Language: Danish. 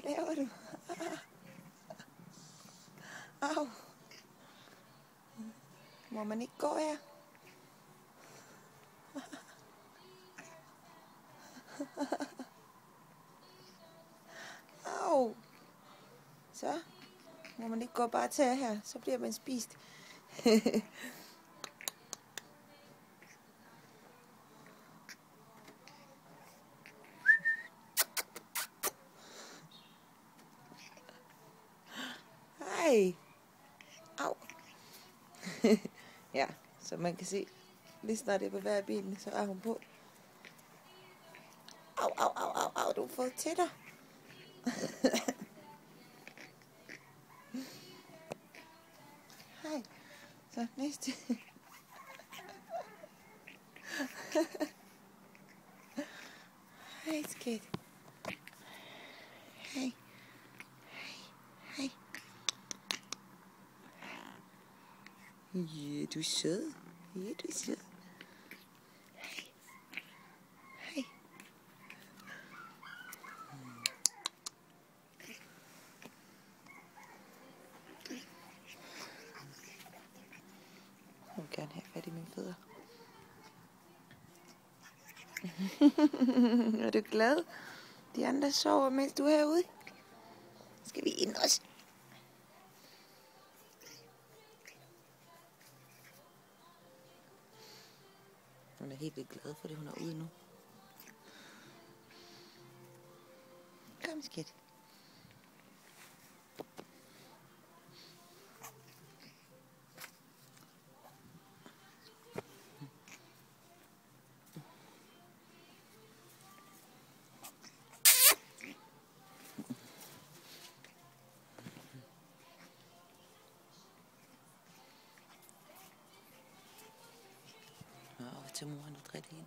laver du? Au. Må man ikke gå her? Au. Så må man ikke gå bare tage her, så bliver man spist. Hej. Au. Ja, så man kan se, lige snart det er på hver ben, så er hun på. Au, au, au, au, au, du har fået tænder. Hej. Så næste. Hej, skat. Hej. Hej. Ja, du er sød. Ja, du er sød. Hej. Hej. Jeg vil gerne have fat i mine fødder. Er du glad? De andre sover, mens du er herude. Skal vi ind også? Hun er helt vildt glad, fordi hun er ude nu. Kom, skat. Til moren og drikke hende.